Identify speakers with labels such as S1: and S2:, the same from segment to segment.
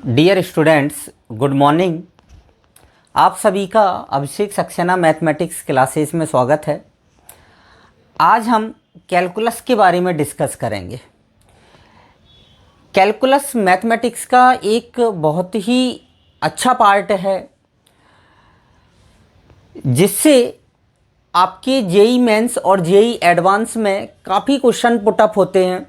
S1: Dear students, good morning. आप सभी का अभिषेक सक्सेना मैथमेटिक्स क्लासेस में स्वागत है। आज हम कैलकुलस के बारे में डिस्कस करेंगे। कैलकुलस मैथमेटिक्स का एक बहुत ही अच्छा पार्ट है जिससे आपके जेई मेंस और जेई एडवांस में काफ़ी क्वेश्चन पुटअप होते हैं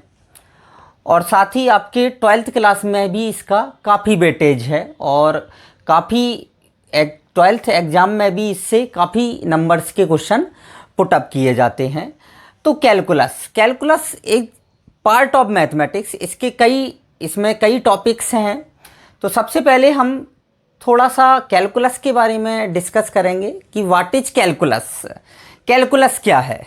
S1: और साथ ही आपके 12th क्लास में भी इसका काफ़ी वेटेज है और काफ़ी 12th एग्ज़ाम में भी इससे काफ़ी नंबर्स के क्वेश्चन पुटअप किए जाते हैं। तो कैलकुलस एक पार्ट ऑफ मैथमेटिक्स, इसमें कई टॉपिक्स हैं। तो सबसे पहले हम थोड़ा सा कैलकुलस के बारे में डिस्कस करेंगे कि व्हाट इज कैलकुलस, कैलकुलस क्या है।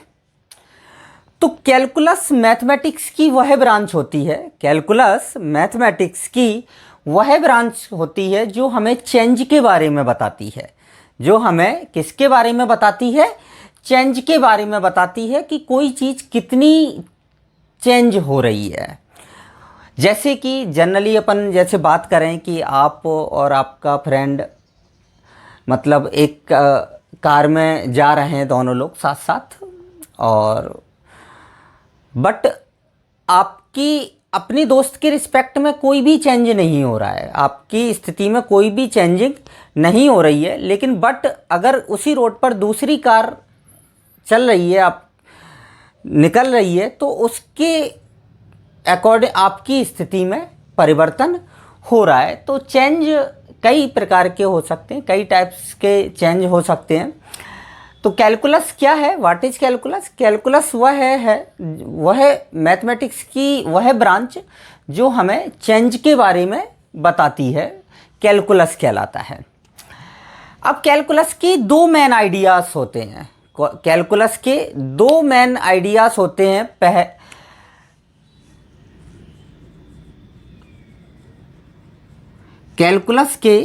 S1: तो कैलकुलस मैथमेटिक्स की वह ब्रांच होती है, कैलकुलस मैथमेटिक्स की वह ब्रांच होती है जो हमें चेंज के बारे में बताती है। जो हमें किसके बारे में बताती है? चेंज के बारे में बताती है कि कोई चीज़ कितनी चेंज हो रही है। जैसे कि जनरली अपन जैसे बात करें कि आप और आपका फ्रेंड मतलब एक कार में जा रहे हैं, दोनों लोग साथ साथ, और बट आपकी अपनी दोस्त के रिस्पेक्ट में कोई भी चेंज नहीं हो रहा है, आपकी स्थिति में कोई भी चेंजिंग नहीं हो रही है। लेकिन बट अगर उसी रोड पर दूसरी कार चल रही है, आप निकल रही है, तो उसके अकॉर्डिंग आपकी स्थिति में परिवर्तन हो रहा है। तो चेंज कई प्रकार के हो सकते हैं, कई टाइप्स के चेंज हो सकते हैं। तो कैलकुलस क्या है? What is calculus? कैलकुलस वह मैथमेटिक्स की वह ब्रांच जो हमें चेंज के बारे में बताती है, कैलकुलस कहलाता है। अब कैलकुलस के दो मेन आइडियाज़ होते हैं। कैलकुलस के दो मेन आइडियाज़ होते हैं। कैलकुलस के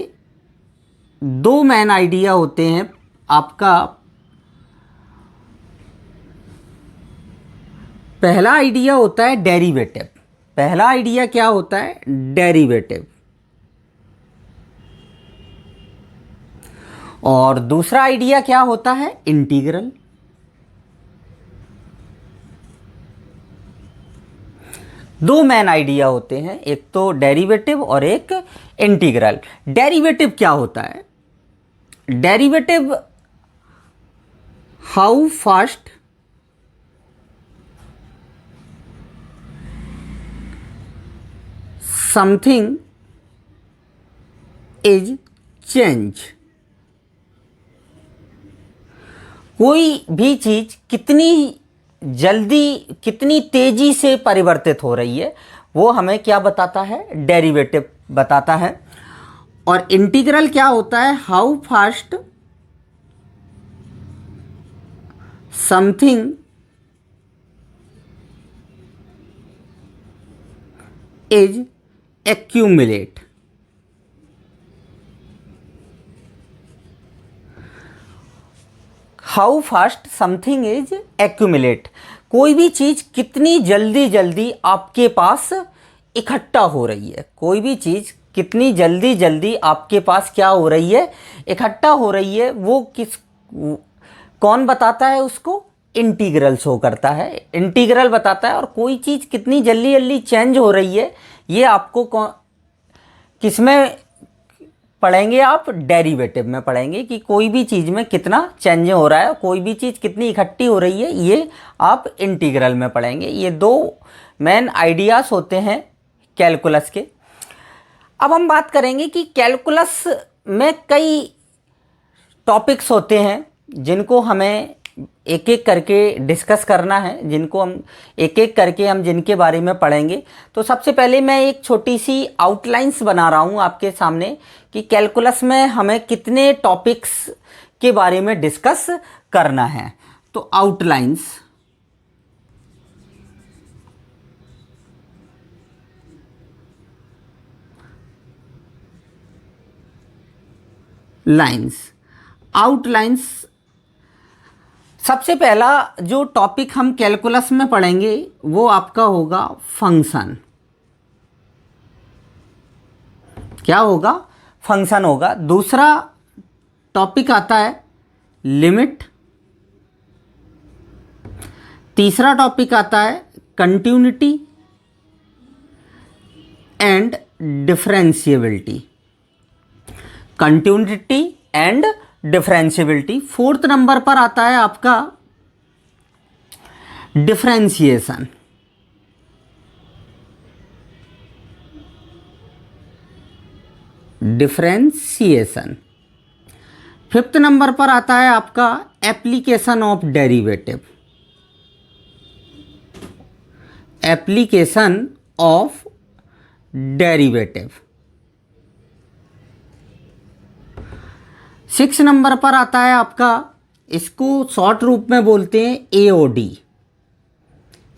S1: दो मेन आइडिया होते हैं। आपका पहला आइडिया होता है डेरिवेटिव। पहला आइडिया क्या होता है? डेरिवेटिव। और दूसरा आइडिया क्या होता है? इंटीग्रल। दो मेन आइडिया होते हैं, एक तो डेरिवेटिव और एक इंटीग्रल। डेरिवेटिव क्या होता है? Derivative how fast something is change. कोई भी चीज कितनी जल्दी, कितनी तेजी से परिवर्तित हो रही है, वो हमें क्या बताता है? डेरिवेटिव बताता है। और इंटीग्रल क्या होता है? How fast something is accumulate. How fast something is accumulate. कोई भी चीज़ कितनी जल्दी आपके पास इकट्ठा हो रही है। कोई भी चीज़ कितनी जल्दी आपके पास क्या हो रही है? इकट्ठा हो रही है। वो कौन बताता है उसको? इंटीग्रल शो करता है, इंटीग्रल बताता है। और कोई चीज़ कितनी जल्दी चेंज हो रही है, ये आपको किस में पढ़ेंगे? आप डेरिवेटिव में पढ़ेंगे कि कोई भी चीज़ में कितना चेंज हो रहा है, कोई भी चीज़ कितनी इकट्ठी हो रही है, ये आप इंटीग्रल में पढ़ेंगे। ये दो मेन आइडियाज़ होते हैं कैलकुलस के। अब हम बात करेंगे कि कैलकुलस में कई टॉपिक्स होते हैं जिनको हमें एक एक करके डिस्कस करना है, जिनको हम एक एक करके हम जिनके बारे में पढ़ेंगे। तो सबसे पहले मैं एक छोटी सी आउटलाइंस बना रहा हूँ आपके सामने कि कैलकुलस में हमें कितने टॉपिक्स के बारे में डिस्कस करना है। तो आउटलाइंस, आउटलाइंस। सबसे पहला जो टॉपिक हम कैलकुलस में पढ़ेंगे वो आपका होगा फंक्शन। क्या होगा, फंक्शन होगा। दूसरा टॉपिक आता है लिमिट। तीसरा टॉपिक आता है continuity and differentiability. Continuity and differentiability. Fourth number पर आता है आपका डिफरेंशिएशन। डिफरेंशिएशन। फिफ्थ नंबर पर आता है आपका application of derivative. Application of derivative. Six number पर आता है आपका, इसको शॉर्ट रूप में बोलते हैं एओडी।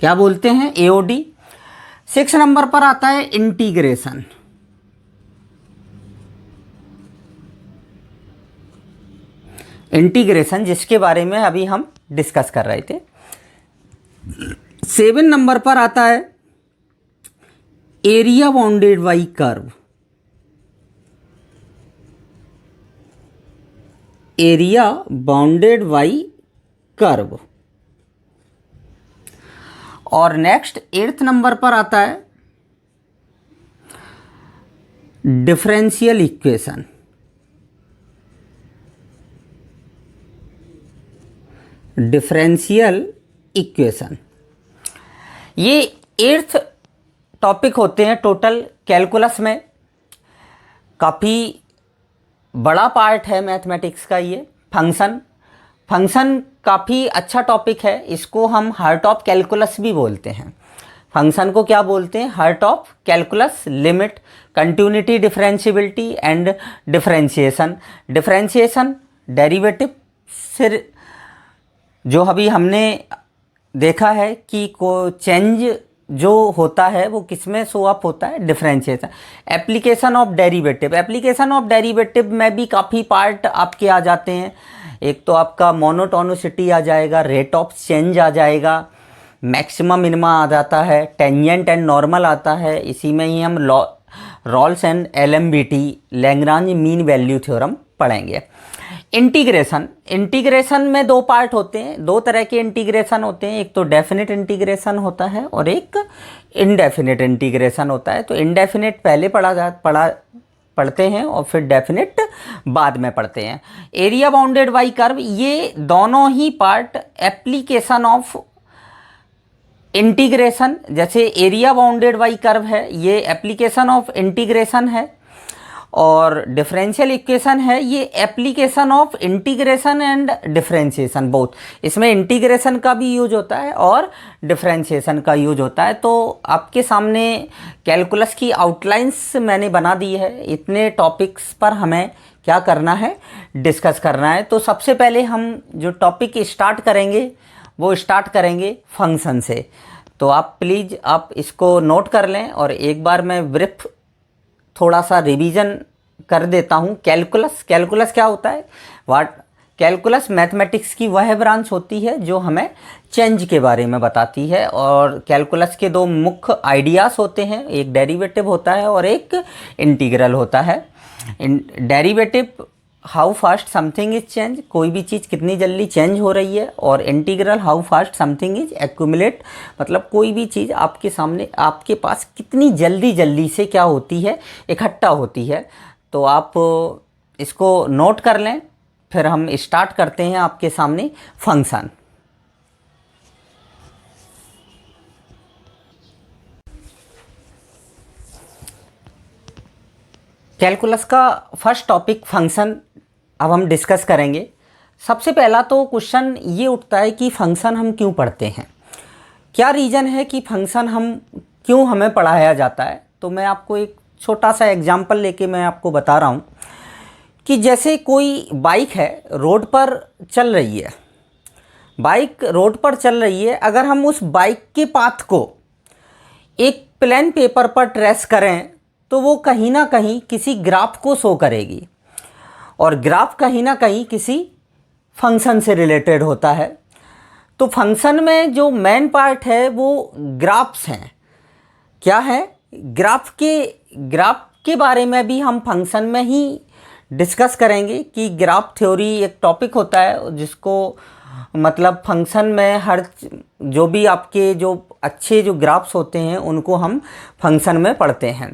S1: क्या बोलते हैं, एओडी। सिक्स नंबर पर आता है इंटीग्रेशन। इंटीग्रेशन जिसके बारे में अभी हम डिस्कस कर रहे थे। सेवन नंबर पर आता है area bounded by curve. Area bounded by curve. और नेक्स्ट एट्थ नंबर पर आता है डिफरेंशियल इक्वेशन। Differential equation. ये एट्थ टॉपिक होते हैं टोटल कैलकुलस में। काफ़ी बड़ा पार्ट है मैथमेटिक्स का ये फंक्शन। फंक्शन काफ़ी अच्छा टॉपिक है, इसको हम हार्ट ऑफ कैलकुलस भी बोलते हैं। फंक्शन को क्या बोलते हैं, heart of calculus. Limit, continuity, differentiability and differentiation. Differentiation derivative से जो अभी हमने देखा है कि को चेंज जो होता है वो किसमें शो अप होता है, differentiation. Application of derivative. Application of derivative में भी काफ़ी पार्ट आपके आ जाते हैं। एक तो आपका मोनोटोनिसिटी आ जाएगा, रेट ऑफ चेंज आ जाएगा, मैक्सिमम मिनिमा आ जाता है, टेंजेंट एंड नॉर्मल आता है। इसी में ही हम Rolle's and LMVT, Lagrange mean value theorem पढ़ेंगे। इंटीग्रेशन। इंटीग्रेशन में दो पार्ट होते हैं, दो तरह के इंटीग्रेशन होते हैं। एक तो डेफिनेट इंटीग्रेशन होता है और एक इनडेफिनेट इंटीग्रेशन होता है। तो इनडेफिनेट पहले पढ़ते हैं और फिर डेफिनेट बाद में पढ़ते हैं। एरिया बाउंडेड बाई कर्व, ये दोनों ही पार्ट एप्लीकेशन ऑफ इंटीग्रेशन। जैसे एरिया बाउंडेड बाई कर्व है, ये एप्लीकेशन ऑफ इंटीग्रेशन है, और डिफरेंशियल इक्वेशन है, ये application of integration and differentiation both. इसमें इंटीग्रेशन का भी यूज होता है और डिफरेंशिएशन का यूज होता है। तो आपके सामने कैलकुलस की आउटलाइंस मैंने बना दी है। इतने टॉपिक्स पर हमें क्या करना है, डिस्कस करना है। तो सबसे पहले हम जो टॉपिक स्टार्ट करेंगे वो स्टार्ट करेंगे फंक्शन से। तो आप प्लीज़ आप इसको नोट कर लें और एक बार मैं ब्रीफ थोड़ा सा रिवीजन कर देता हूँ। कैलकुलस क्या होता है, कैलकुलस मैथमेटिक्स की वह ब्रांच होती है जो हमें चेंज के बारे में बताती है। और कैलकुलस के दो मुख्य आइडियाज़ होते हैं, एक डेरिवेटिव होता है और एक इंटीग्रल होता है। Derivative how fast something is change, कोई भी चीज़ कितनी जल्दी चेंज हो रही है, और integral how fast something is accumulate, मतलब कोई भी चीज़ आपके सामने आपके पास कितनी जल्दी से क्या होती है, इकट्ठा होती है। तो आप इसको नोट कर लें, फिर हम स्टार्ट करते हैं आपके सामने फंक्शन। कैलकुलस का फर्स्ट टॉपिक फंक्शन अब हम डिस्कस करेंगे। सबसे पहला तो क्वेश्चन ये उठता है कि फंक्शन हम क्यों पढ़ते हैं, क्या रीज़न है कि फंक्शन हमें पढ़ाया जाता है। तो मैं आपको एक छोटा सा एग्जांपल लेके मैं आपको बता रहा हूँ कि जैसे कोई बाइक है, रोड पर चल रही है, बाइक रोड पर चल रही है। अगर हम उस बाइक के पाथ को एक प्लेन पेपर पर ट्रेस करें तो वो कहीं ना कहीं किसी ग्राफ को शो करेगी, और ग्राफ कहीं ना कहीं किसी फंक्शन से रिलेटेड होता है। तो फंक्शन में जो मेन पार्ट है वो ग्राफ्स हैं। क्या है, ग्राफ इसके बारे में भी हम फंक्शन में ही डिस्कस करेंगे कि ग्राफ थ्योरी एक टॉपिक होता है जिसको मतलब फंक्शन में हर जो भी आपके जो अच्छे जो ग्राफ्स होते हैं उनको हम फंक्शन में पढ़ते हैं।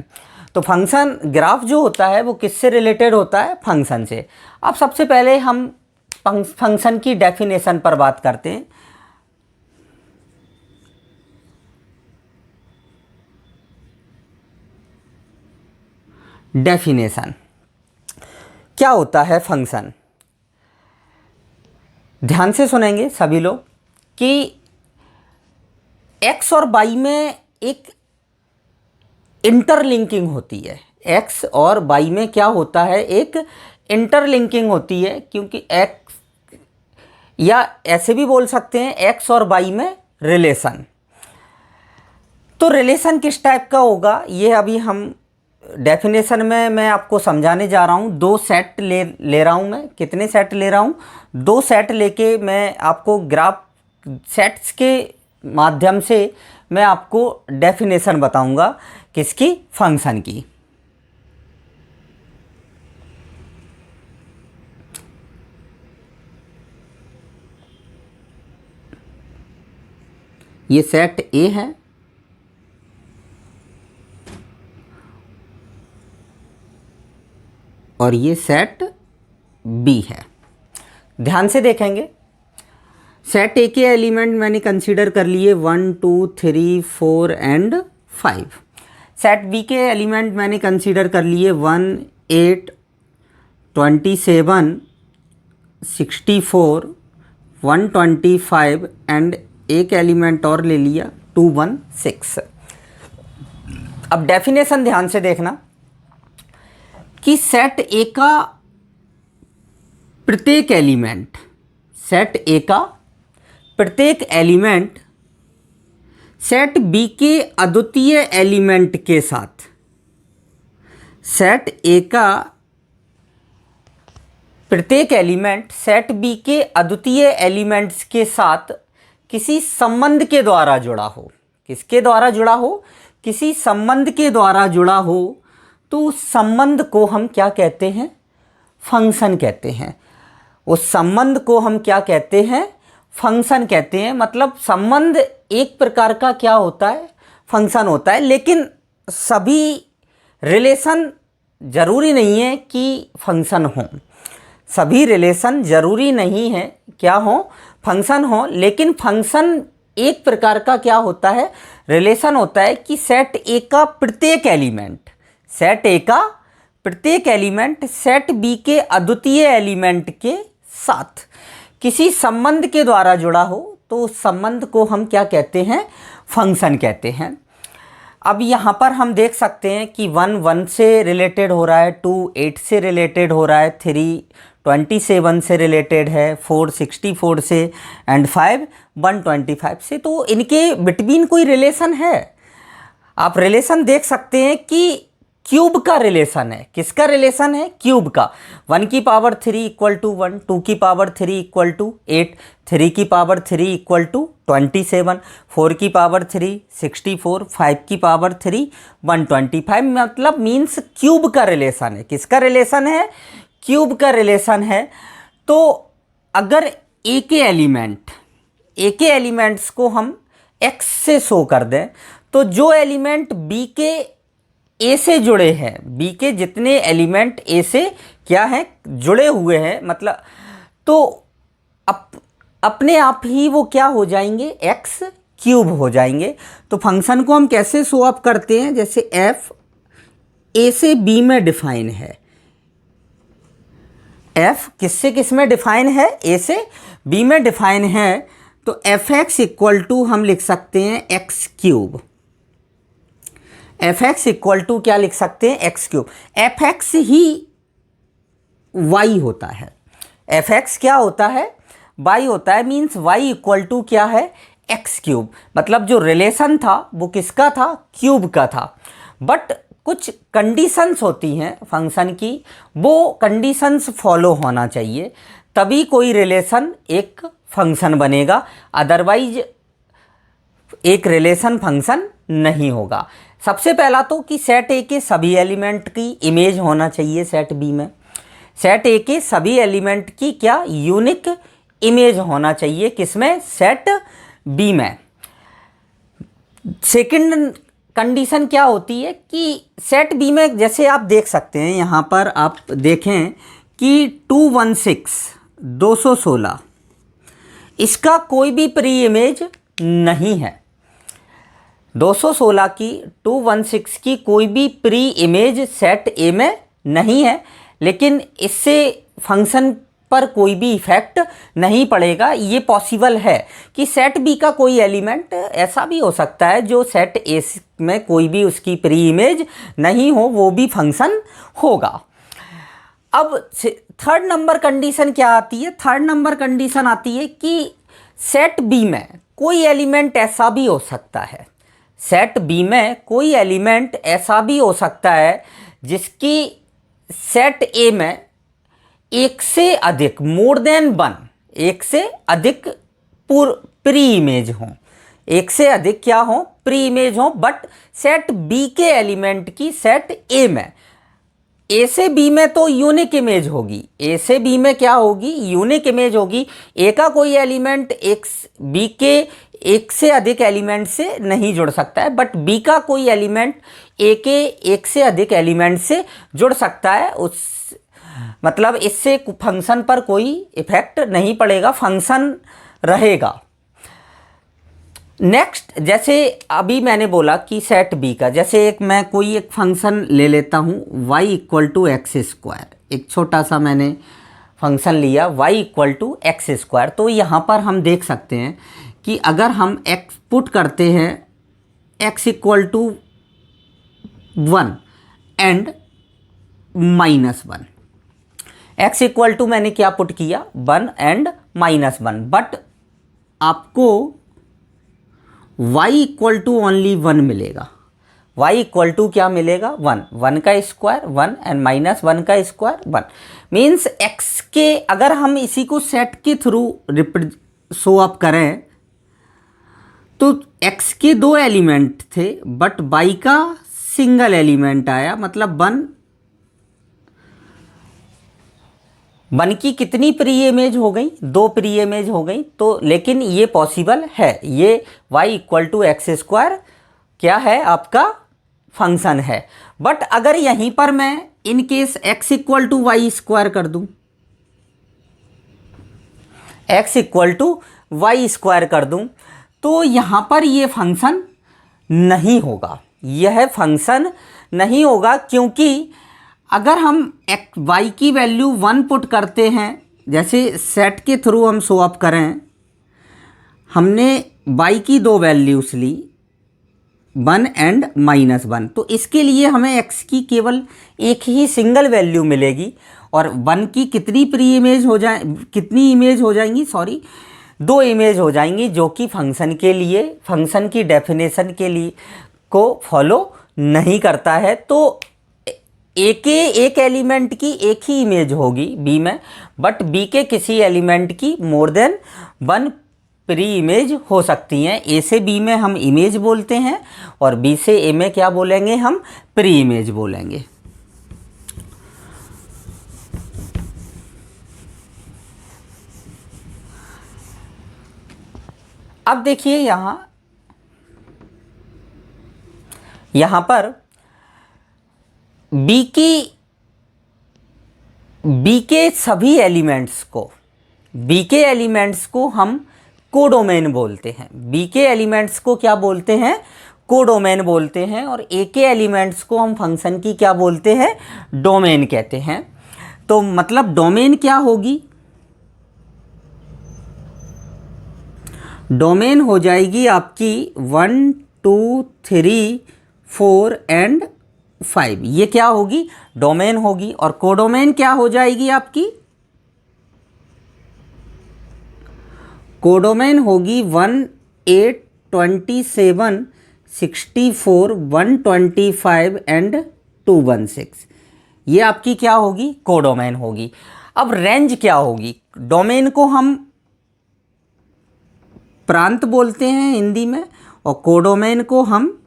S1: तो फंक्शन ग्राफ जो होता है वो किससे रिलेटेड होता है? फंक्शन से। अब सबसे पहले हम फंक्शन की डेफिनेशन पर बात करते हैं। डेफिनेशन क्या होता है फंक्शन? ध्यान से सुनेंगे सभी लोग कि x और y में एक इंटरलिंकिंग होती है। x और y में क्या होता है? एक इंटरलिंकिंग होती है, क्योंकि x या ऐसे भी बोल सकते हैं x और y में रिलेशन। तो रिलेशन किस टाइप का होगा ये अभी हम डेफिनेशन में मैं आपको समझाने जा रहा हूँ। दो सेट ले रहा हूँ मैं। कितने सेट ले रहा हूँ? दो सेट लेके मैं आपको ग्राफ सेट्स के माध्यम से मैं आपको डेफिनेशन बताऊंगा किसकी? फंक्शन की। ये सेट ए है और ये सेट बी है। ध्यान से देखेंगे। सेट ए के एलिमेंट मैंने कंसीडर कर लिए 1 2 3 4 एंड 5। सेट बी के एलिमेंट मैंने कंसीडर कर लिए 1 8 27 64 125 एंड एक एलिमेंट और ले लिया 2 1 6। अब डेफिनेशन ध्यान से देखना कि सेट ए का प्रत्येक एलिमेंट, सेट ए का प्रत्येक एलिमेंट सेट बी के अद्वितीय एलिमेंट के साथ, सेट ए का प्रत्येक एलिमेंट सेट बी के अद्वितीय एलिमेंट्स के साथ किसी संबंध के द्वारा जुड़ा हो। किसके द्वारा जुड़ा हो? किसी संबंध के द्वारा जुड़ा हो। तो उस संबंध को हम क्या कहते हैं? फंक्शन कहते हैं। उस संबंध को हम क्या कहते हैं? फंक्शन कहते हैं। मतलब संबंध एक प्रकार का क्या होता है? फंक्शन होता है। लेकिन सभी रिलेशन जरूरी नहीं है कि फंक्शन हो। सभी रिलेशन जरूरी नहीं है क्या हो? फंक्शन हो। लेकिन फंक्शन एक प्रकार का क्या होता है? रिलेशन होता है कि सेट ए का प्रत्येक एलिमेंट, सेट ए का प्रत्येक एलिमेंट सेट बी के अद्वितीय एलिमेंट के साथ किसी संबंध के द्वारा जुड़ा हो। तो उस संबंध को हम क्या कहते हैं? फंक्शन कहते हैं। अब यहाँ पर हम देख सकते हैं कि 1 1 से रिलेटेड हो रहा है, 2 8 से रिलेटेड हो रहा है, 3 27 से रिलेटेड है, 4 64 से एंड 5 125 से। तो इनके बिटवीन कोई रिलेशन है? आप रिलेशन देख सकते हैं कि क्यूब का रिलेशन है। किसका रिलेशन है? क्यूब का। 1 की पावर 3 इक्वल टू 1, 2 की पावर 3 इक्वल टू 8, 3 की पावर 3 इक्वल टू 27, 4 की पावर 3 64, 5 की पावर 3 125। मतलब मीन्स क्यूब का रिलेशन है। किसका रिलेशन है? क्यूब का रिलेशन है। तो अगर ए के एलिमेंट्स को हम एक्स से शो कर दें, तो जो एलिमेंट बी के ए से जुड़े हैं, बी के जितने एलिमेंट ए से क्या हैं? जुड़े हुए हैं, मतलब तो अपने आप ही वो क्या हो जाएंगे? एक्स क्यूब हो जाएंगे। तो फंक्शन को हम कैसे शो अप करते हैं? जैसे एफ ए से बी में डिफाइन है। एफ किससे किस में डिफाइन है? ए से बी में डिफाइन है। तो एफ एक्स इक्वल टू हम लिख सकते हैं X cube. F X equal to क्या लिख सकते हैं? X cube. एफ एक्स ही वाई होता है। एफ एक्स क्या होता है? वाई होता है। मीन्स वाई इक्वल टू क्या है? X cube. मतलब जो रिलेशन था वो किसका था? क्यूब का था। बट कुछ कंडीशंस होती हैं फंक्शन की, वो कंडीशंस फॉलो होना चाहिए, तभी कोई रिलेशन एक फंक्शन बनेगा। अदरवाइज एक रिलेशन फंक्शन नहीं होगा। सबसे पहला तो कि सेट ए के सभी एलिमेंट की इमेज होना चाहिए सेट बी में। सेट ए के सभी एलिमेंट की क्या यूनिक इमेज होना चाहिए किसमें, सेट बी में। सेकंड कंडीशन क्या होती है कि सेट बी में जैसे आप देख सकते हैं यहाँ पर आप देखें कि 216 इसका कोई भी प्री इमेज नहीं है। 216 की 216 की कोई भी प्री इमेज सेट ए में नहीं है, लेकिन इससे फंक्शन पर कोई भी इफेक्ट नहीं पड़ेगा। ये पॉसिबल है कि सेट बी का कोई एलिमेंट ऐसा भी हो सकता है जो सेट ए में कोई भी उसकी प्री इमेज नहीं हो, वो भी फंक्शन होगा। अब थर्ड नंबर कंडीशन क्या आती है, थर्ड नंबर कंडीशन आती है कि सेट बी में कोई एलिमेंट ऐसा भी हो सकता है, सेट बी में कोई एलिमेंट ऐसा भी हो सकता है जिसकी सेट ए में एक से अधिक मोर देन वन, एक से अधिक प्री इमेज हो, एक से अधिक क्या हो, प्री इमेज हो, बट सेट बी के एलिमेंट की सेट ए में, ए से बी में तो यूनिक इमेज होगी, ए से बी में क्या होगी, यूनिक इमेज होगी। ए का कोई एलिमेंट एक बी के एक से अधिक एलिमेंट से नहीं जुड़ सकता है, बट बी का कोई एलिमेंट ए के एक से अधिक एलिमेंट से जुड़ सकता है। उस मतलब इससे फंक्शन पर कोई इफेक्ट नहीं पड़ेगा, फंक्शन रहेगा। नेक्स्ट, जैसे अभी मैंने बोला कि सेट बी का, जैसे मैं कोई एक फंक्शन ले लेता हूँ y equal to X square, एक छोटा सा मैंने फंक्शन लिया y equal to X square. तो यहाँ पर हम देख सकते हैं कि अगर हम x पुट करते हैं x equal to 1 and -1, x equal to मैंने क्या पुट किया 1 एंड -1, बट आपको y इक्वल टू ओनली 1 मिलेगा। y इक्वल टू क्या मिलेगा 1, 1 का स्क्वायर 1 एंड -1 का स्क्वायर 1, मीन्स x के अगर हम इसी को सेट के थ्रू शो अप करें तो x के 2 एलिमेंट थे बट y का सिंगल एलिमेंट आया, मतलब 1 की कितनी प्री इमेज हो गई, 2 प्री इमेज हो गई। तो लेकिन ये पॉसिबल है, ये y equal to X square क्या है आपका फंक्शन है। बट अगर यहीं पर मैं in case x equal to Y square कर दूं, x equal to Y square कर दूं, तो यहाँ पर ये फंक्शन नहीं होगा, यह फंक्शन नहीं होगा, क्योंकि अगर हम y की वैल्यू 1 पुट करते हैं, जैसे सेट के थ्रू हम शो अप करें, हमने y की 2 वैल्यूज़ ली 1 एंड -1, तो इसके लिए हमें x की केवल एक ही सिंगल वैल्यू मिलेगी और 1 की कितनी प्री इमेज हो जाए, कितनी इमेज हो जाएंगी, सॉरी 2 इमेज हो जाएंगी, जो कि फंक्शन के लिए, फंक्शन की डेफिनेशन के लिए को फॉलो नहीं करता है। तो एक एलिमेंट की एक ही इमेज होगी बी में, बट बी के किसी एलिमेंट की मोर देन 1 प्री इमेज हो सकती हैं। ए से बी में हम इमेज बोलते हैं और बी से ए में क्या बोलेंगे, हम प्री इमेज बोलेंगे। अब देखिए यहाँ पर बी के सभी एलिमेंट्स को, बी के एलिमेंट्स को हम कोडोमेन बोलते हैं। बी के एलिमेंट्स को क्या बोलते हैं, कोडोमेन बोलते हैं, और ए के एलिमेंट्स को हम फंक्शन की क्या बोलते हैं, डोमेन कहते हैं। तो मतलब डोमेन क्या होगी, डोमेन हो जाएगी आपकी 1 2 3 4 एंड 5, ये क्या होगी, डोमेन होगी। और कोडोमेन क्या हो जाएगी आपकी, कोडोमेन होगी 1 8 27 64 125 एंड 216, ये आपकी क्या होगी, कोडोमेन होगी। अब रेंज क्या होगी, डोमेन को हम प्रांत बोलते हैं हिंदी में और कोडोमेन को हम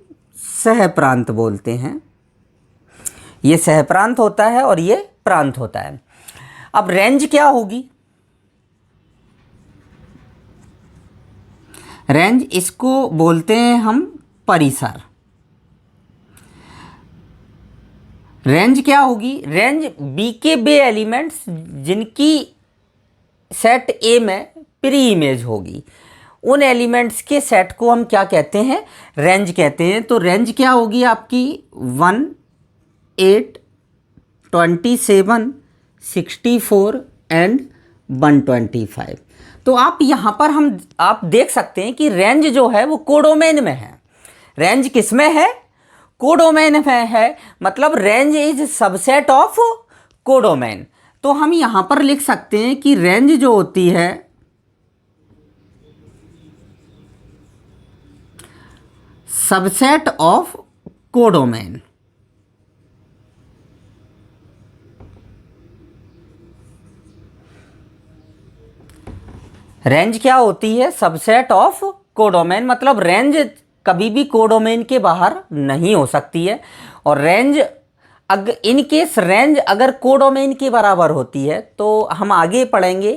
S1: सह प्रांत बोलते हैं। ये सह प्रांत होता है और ये प्रांत होता है। अब रेंज क्या होगी? रेंज इसको बोलते हैं हम परिसर। रेंज क्या होगी? रेंज बी के वे एलिमेंट्स जिनकी सेट ए में प्री इमेज होगी, उन एलिमेंट्स के सेट को हम क्या कहते हैं? रेंज कहते हैं। तो रेंज क्या होगी आपकी? 1, 8, 27, 64 एंड 125। तो आप यहाँ पर आप देख सकते हैं कि रेंज जो है वो कोडोमेन में है। रेंज किस में है? कोडोमेन में है। मतलब range is subset of codomain. तो हम यहाँ पर लिख सकते हैं कि रेंज जो होती है सबसेट ऑफ कोडोमेन। रेंज क्या होती है? Subset of codomain. मतलब रेंज कभी भी कोडोमेन के बाहर नहीं हो सकती है। और रेंज इन केस रेंज अगर कोडोमेन के बराबर होती है तो हम आगे पढ़ेंगे,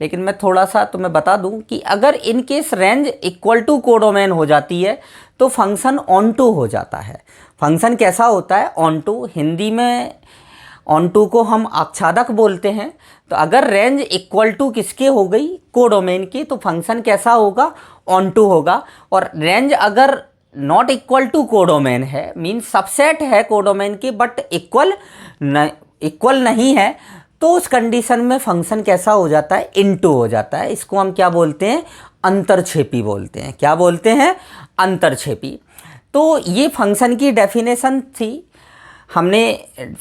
S1: लेकिन मैं थोड़ा सा तुम्हें बता दूं कि अगर in case range equal to codomain हो जाती है तो फंक्शन ऑन टू हो जाता है। फंक्शन कैसा होता है? On to. हिंदी में ऑन टू को हम आच्छादक बोलते हैं। तो अगर रेंज इक्वल टू किसके हो गई? कोडोमेन की, तो फंक्शन कैसा होगा? ऑन टू होगा। और रेंज अगर नॉट इक्वल टू कोडोमेन है, मीन्स सबसेट है कोडोमेन के बट इक्वल नहीं है, तो उस कंडीशन में फंक्शन कैसा हो जाता है? इनटू हो जाता है। इसको हम क्या बोलते हैं? अंतरछेपी बोलते हैं। क्या बोलते हैं? अंतरछेपी। तो ये फंक्शन की डेफिनेशन थी। हमने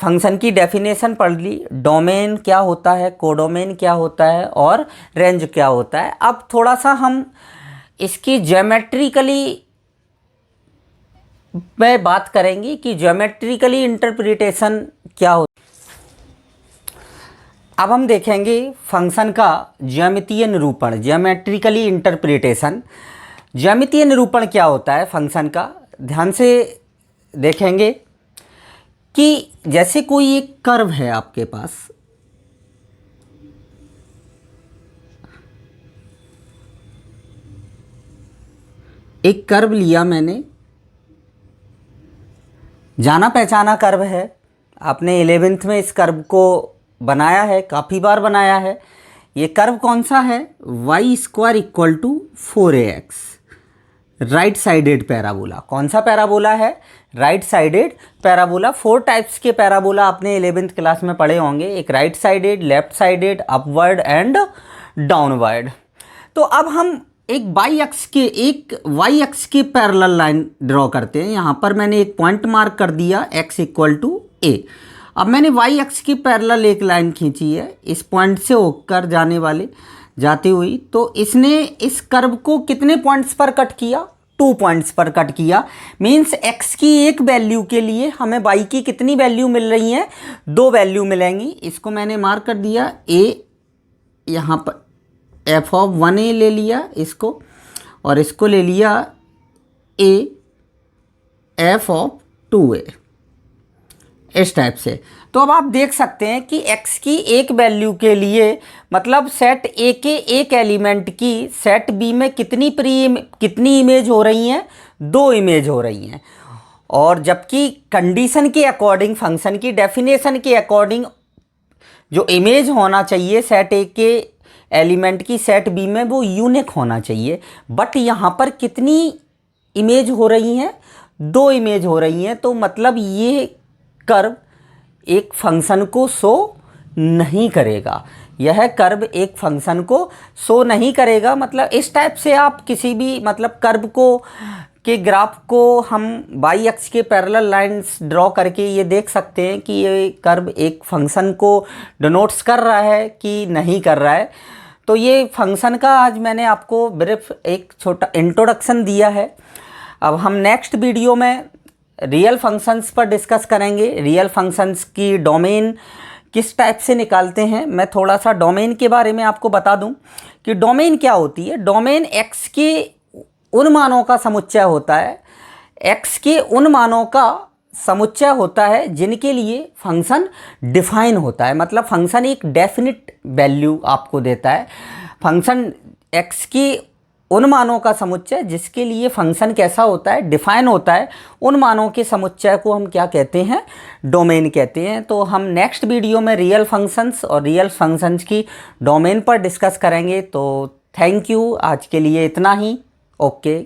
S1: फंक्शन की डेफिनेशन पढ़ ली। डोमेन क्या होता है, कोडोमेन क्या होता है और रेंज क्या होता है। अब थोड़ा सा हम इसकी ज्योमेट्रिकली में बात करेंगे कि ज्योमेट्रिकली इंटरप्रिटेशन क्या होता है। अब हम देखेंगे फंक्शन का ज्यामितीय निरूपण, ज्योमेट्रिकली इंटरप्रिटेशन। ज्यामितीय निरूपण क्या होता है फंक्शन का? ध्यान से देखेंगे कि जैसे कोई एक कर्व है आपके पास, एक कर्व लिया मैंने, जाना पहचाना कर्व है। आपने 11th में इस कर्व को बनाया है, काफ़ी बार बनाया है। ये कर्व कौन सा है? y² = 4ax, right sided parabola. कौन सा पैराबोला है? Right sided parabola. 4 टाइप्स के पैराबोला आपने 11th क्लास में पढ़े होंगे। एक right sided, left sided, upward and downward. तो अब हम एक वाई अक्ष के पैरेलल लाइन ड्रॉ करते हैं। यहाँ पर मैंने एक पॉइंट मार्क कर दिया x = a। अब मैंने वाई अक्ष की पैरेलल एक लाइन खींची है इस पॉइंट से होकर जाती हुई। तो इसने इस कर्व को कितने पॉइंट्स पर कट किया? 2 पॉइंट्स पर कट किया। मीन्स x की एक वैल्यू के लिए हमें y की कितनी वैल्यू मिल रही है? 2 वैल्यू मिलेंगी। इसको मैंने मार्क कर दिया a, यहाँ पर f(1a) ले लिया इसको, और इसको ले लिया a f(2a), इस टाइप से। तो अब आप देख सकते हैं कि x की एक वैल्यू के लिए मतलब सेट A के एक एलिमेंट की सेट B में कितनी इमेज हो रही हैं? 2 इमेज हो रही हैं। और जबकि कंडीशन के अकॉर्डिंग, फंक्शन की डेफिनेशन के अकॉर्डिंग जो इमेज होना चाहिए सेट A के एलिमेंट की सेट B में, वो यूनिक होना चाहिए। बट यहाँ पर कितनी इमेज हो रही हैं? 2 इमेज हो रही हैं। तो मतलब ये कर्व एक फंक्शन को शो नहीं करेगा। यह कर्व एक फंक्शन को शो नहीं करेगा। मतलब इस टाइप से आप किसी भी मतलब कर्व के ग्राफ को हम वाई अक्ष के पैरेलल लाइंस ड्रॉ करके ये देख सकते हैं कि ये कर्व एक फंक्शन को डिनोट्स कर रहा है कि नहीं कर रहा है। तो ये फंक्शन का आज मैंने आपको ब्रीफ एक छोटा इंट्रोडक्शन दिया है। अब हम नेक्स्ट वीडियो में रियल फंक्शंस पर डिस्कस करेंगे। रियल फंक्शंस की डोमेन किस टाइप से निकालते हैं। मैं थोड़ा सा डोमेन के बारे में आपको बता दूं कि डोमेन क्या होती है। डोमेन x के उन मानों का समुच्चय होता है एक्स के उन मानों का समुच्चय होता है जिनके लिए फंक्शन डिफाइन होता है, मतलब फंक्शन एक डेफिनिट वैल्यू आपको देता है। फंक्शन एक्स की उन मानों का समुच्चय जिसके लिए फंक्शन कैसा होता है, डिफाइन होता है, उन मानों के समुच्चय को हम क्या कहते हैं, डोमेन कहते हैं। तो हम नेक्स्ट वीडियो में रियल फंक्शंस और रियल फंक्शंस की डोमेन पर डिस्कस करेंगे। तो थैंक यू, आज के लिए इतना ही। ओके।